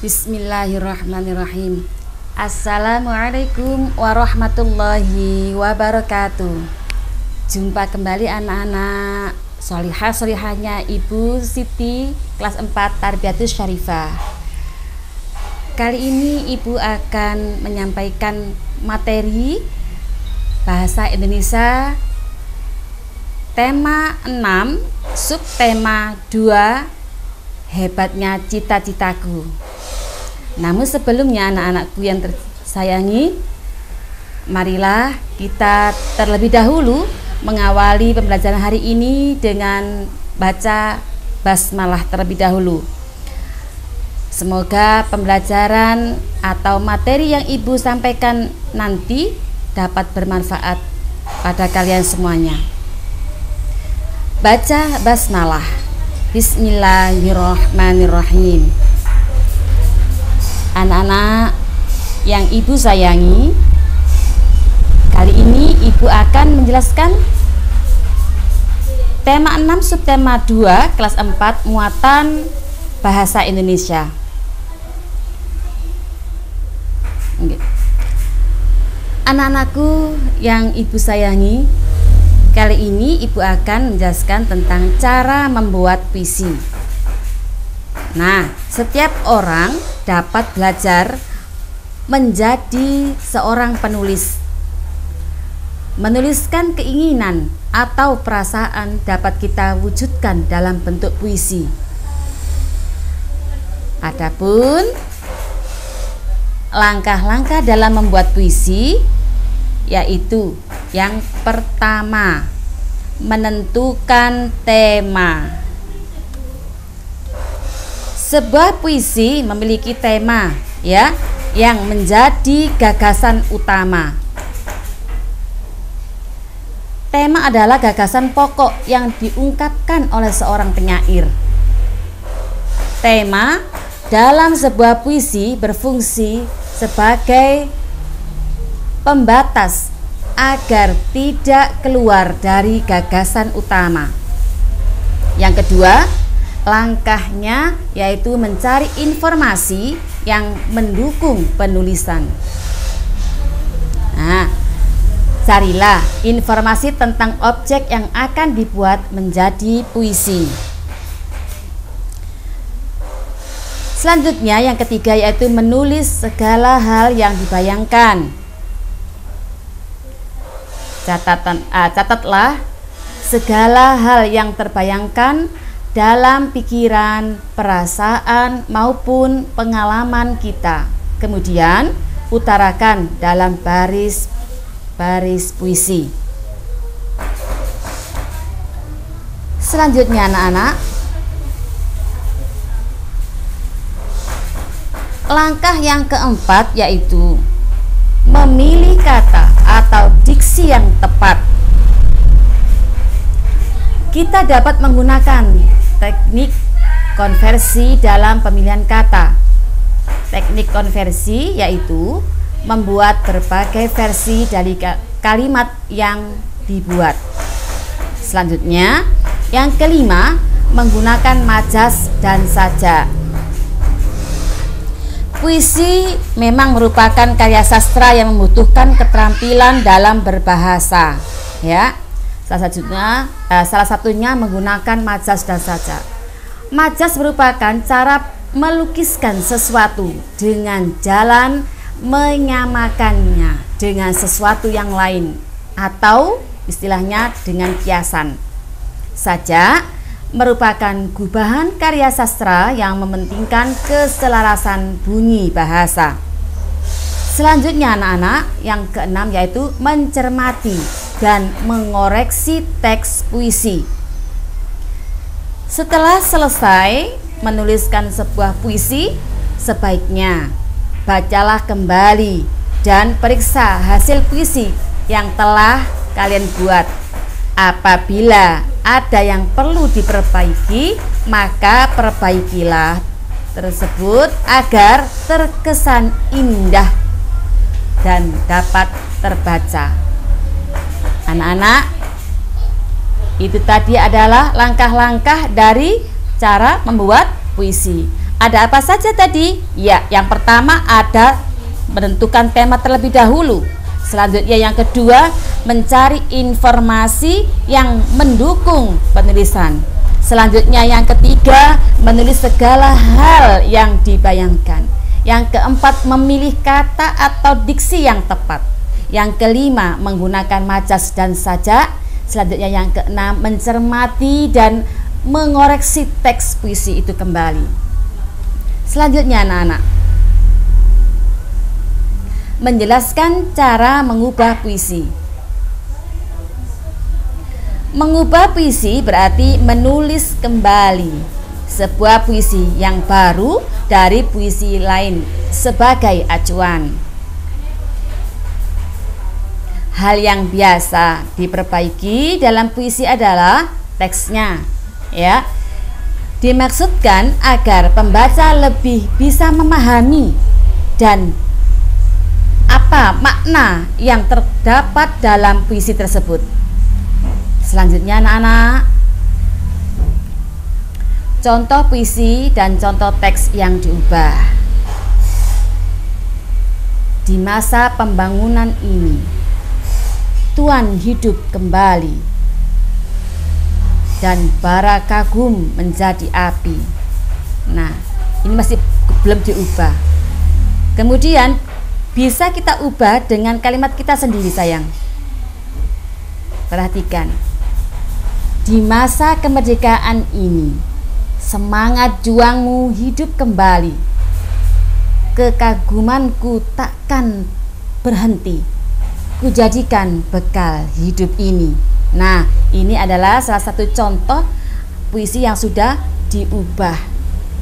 Bismillahirrahmanirrahim. Assalamualaikum warahmatullahi wabarakatuh. Jumpa kembali anak-anak solihah-solihahnya Ibu Siti kelas 4 Tarbiyatus Syarifah. Kali ini Ibu akan menyampaikan materi bahasa Indonesia tema 6, subtema 2, hebatnya cita-citaku. Namun sebelumnya anak-anakku yang tersayangi, marilah kita terlebih dahulu mengawali pembelajaran hari ini dengan baca basmalah terlebih dahulu. Semoga pembelajaran atau materi yang Ibu sampaikan nanti dapat bermanfaat pada kalian semuanya. Baca basmalah. Bismillahirrahmanirrahim. Anak-anak yang Ibu sayangi, kali ini Ibu akan menjelaskan tema 6 subtema 2 kelas 4 muatan bahasa Indonesia. Anak-anakku yang Ibu sayangi, kali ini Ibu akan menjelaskan tentang cara membuat puisi. Nah, setiap orang dapat belajar menjadi seorang penulis. Menuliskan keinginan atau perasaan dapat kita wujudkan dalam bentuk puisi. Adapun langkah-langkah dalam membuat puisi yaitu yang pertama, menentukan tema. Sebuah puisi memiliki tema ya yang menjadi gagasan utama. Tema adalah gagasan pokok yang diungkapkan oleh seorang penyair. Tema dalam sebuah puisi berfungsi sebagai pembatas agar tidak keluar dari gagasan utama. Yang kedua, langkahnya yaitu mencari informasi yang mendukung penulisan. Nah, carilah informasi tentang objek yang akan dibuat menjadi puisi. Selanjutnya yang ketiga yaitu menulis segala hal yang dibayangkan. Catatlah segala hal yang terbayangkan dalam pikiran, perasaan maupun pengalaman kita. Kemudian utarakan dalam baris puisi. Selanjutnya anak-anak, langkah yang keempat yaitu memilih kata atau diksi yang tepat. Kita dapat menggunakan teknik konversi dalam pemilihan kata. Teknik konversi yaitu membuat berbagai versi dari kalimat yang dibuat. Selanjutnya, yang kelima, menggunakan majas dan sajak. Puisi memang merupakan karya sastra yang membutuhkan keterampilan dalam berbahasa, ya. Salah satunya menggunakan majas dan sajak. Majas merupakan cara melukiskan sesuatu dengan jalan menyamakannya dengan sesuatu yang lain atau istilahnya dengan kiasan. Sajak merupakan gubahan karya sastra yang mementingkan keselarasan bunyi bahasa. Selanjutnya anak-anak, yang keenam yaitu mencermati dan mengoreksi teks puisi. Setelah selesai menuliskan sebuah puisi, sebaiknya bacalah kembali dan periksa hasil puisi yang telah kalian buat. Apabila ada yang perlu diperbaiki, maka perbaikilah tersebut agar terkesan indah dan dapat terbaca. Anak-anak, itu tadi adalah langkah-langkah dari cara membuat puisi. Ada apa saja tadi? Ya, yang pertama ada menentukan tema terlebih dahulu. Selanjutnya yang kedua, mencari informasi yang mendukung penulisan. Selanjutnya yang ketiga, menulis segala hal yang dibayangkan. Yang keempat, memilih kata atau diksi yang tepat. Yang kelima, menggunakan majas dan sajak. Selanjutnya yang keenam, mencermati dan mengoreksi teks puisi itu kembali. Selanjutnya anak-anak, menjelaskan cara mengubah puisi. Mengubah puisi berarti menulis kembali sebuah puisi yang baru dari puisi lain sebagai acuan. Hal yang biasa diperbaiki dalam puisi adalah teksnya, ya. Dimaksudkan agar pembaca lebih bisa memahami dan apa makna yang terdapat dalam puisi tersebut. Selanjutnya anak-anak, contoh puisi dan contoh teks yang diubah. Di masa pembangunan ini, Tuhan hidup kembali dan bara kagum menjadi api. Nah, ini masih belum diubah. Kemudian bisa kita ubah dengan kalimat kita sendiri, sayang. Perhatikan. Di masa kemerdekaan ini, semangat juangmu hidup kembali. Kekagumanku takkan berhenti. Kujadikan bekal hidup ini. Nah, ini adalah salah satu contoh puisi yang sudah diubah,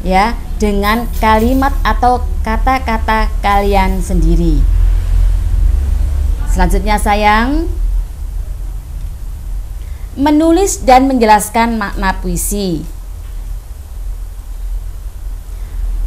ya, dengan kalimat atau kata-kata kalian sendiri. Selanjutnya sayang, menulis dan menjelaskan makna puisi.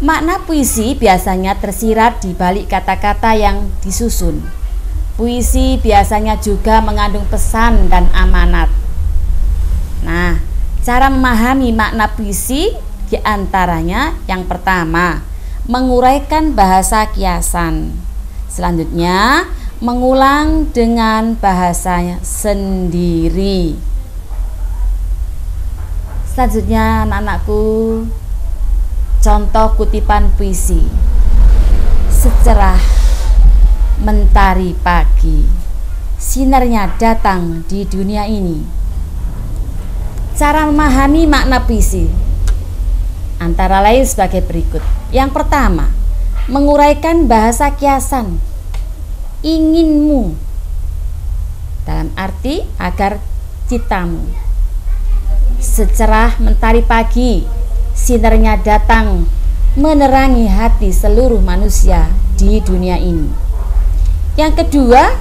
Makna puisi biasanya tersirat di balik kata-kata yang disusun. Puisi biasanya juga mengandung pesan dan amanat. Nah, cara memahami makna puisi diantaranya yang pertama, menguraikan bahasa kiasan. Selanjutnya, mengulang dengan bahasanya sendiri. Selanjutnya anak-anakku, contoh kutipan puisi. Secerah mentari pagi, sinarnya datang di dunia ini. Cara memahami makna puisi antara lain sebagai berikut. Yang pertama, menguraikan bahasa kiasan. Inginmu, dalam arti agar citamu. Secerah mentari pagi, sinarnya datang menerangi hati seluruh manusia di dunia ini. Yang kedua,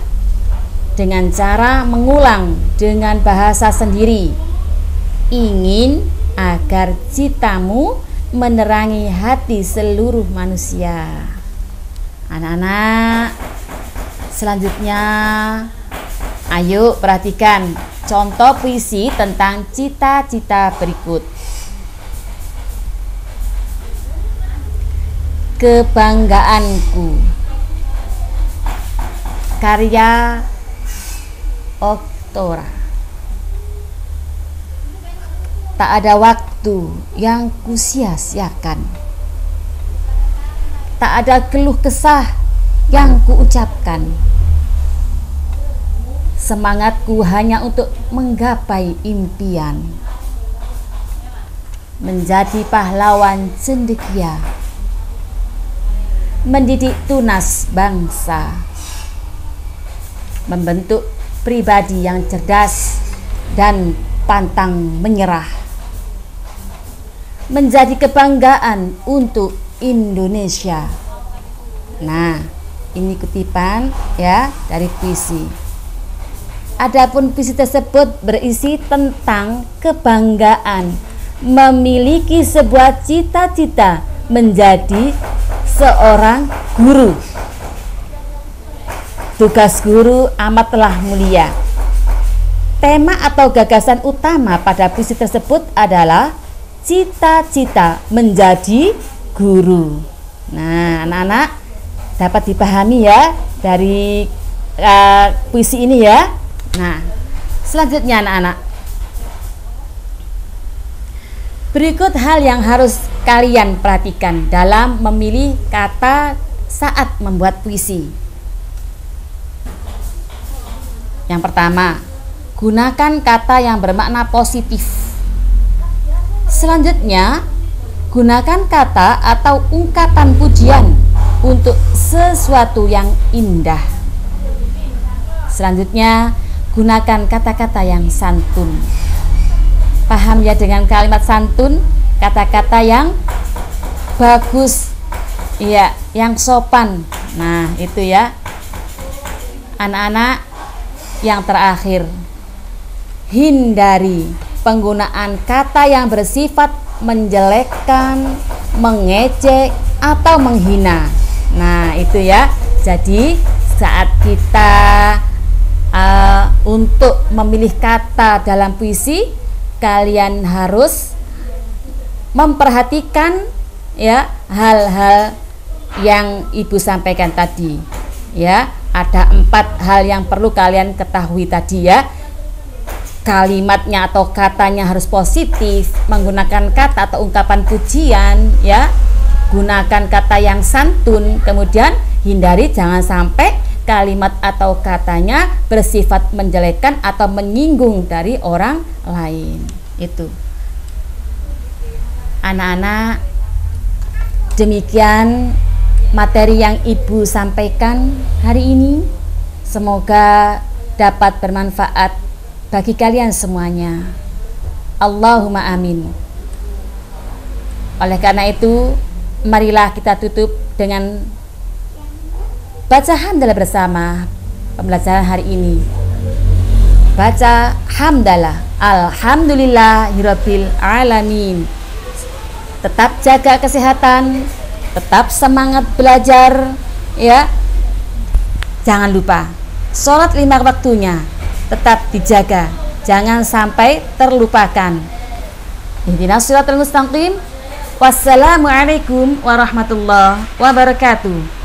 dengan cara mengulang dengan bahasa sendiri. Ingin agar citamu menerangi hati seluruh manusia. Anak-anak, selanjutnya ayo perhatikan contoh puisi tentang cita-cita berikut. Kebanggaanku, karya Oktora. Tak ada waktu yang kusia-siakan, tak ada keluh kesah yang kuucapkan. Semangatku hanya untuk menggapai impian, menjadi pahlawan cendekia, mendidik tunas bangsa, membentuk pribadi yang cerdas dan pantang menyerah, menjadi kebanggaan untuk Indonesia. Nah, ini kutipan ya dari puisi. Adapun puisi tersebut berisi tentang kebanggaan, memiliki sebuah cita-cita menjadi seorang guru. Tugas guru amatlah mulia. Tema atau gagasan utama pada puisi tersebut adalah cita-cita menjadi guru. Nah, anak-anak dapat dipahami ya dari puisi ini ya. Nah, selanjutnya anak-anak, berikut hal yang harus kalian perhatikan dalam memilih kata saat membuat puisi. Yang pertama, gunakan kata yang bermakna positif. Selanjutnya, gunakan kata atau ungkapan pujian untuk sesuatu yang indah. Selanjutnya, gunakan kata-kata yang santun. Paham ya dengan kalimat santun? Kata-kata yang bagus, iya, yang sopan. Nah, itu ya. Anak-anak, yang terakhir, hindari penggunaan kata yang bersifat menjelekkan, mengejek, atau menghina. Nah, itu ya. Jadi, saat kita untuk memilih kata dalam puisi, kalian harus memperhatikan ya hal-hal yang Ibu sampaikan tadi. Ya, ada 4 hal yang perlu kalian ketahui tadi ya. Kalimatnya atau katanya harus positif, menggunakan kata atau ungkapan pujian ya, gunakan kata yang santun, kemudian hindari jangan sampai kalimat atau katanya bersifat menjelekkan atau menyinggung dari orang lain. Itu anak-anak, demikian materi yang Ibu sampaikan hari ini. Semoga dapat bermanfaat bagi kalian semuanya. Allahumma amin. Oleh karena itu, marilah kita tutup dengan baca hamdalah bersama pembelajaran hari ini. Baca hamdalah, alhamdulillahirabbil alamin. Tetap jaga kesehatan, tetap semangat belajar ya. Jangan lupa sholat 5 waktunya tetap dijaga, jangan sampai terlupakan. Ihdinas shiratal mustaqim. Wassalamualaikum warahmatullahi wabarakatuh.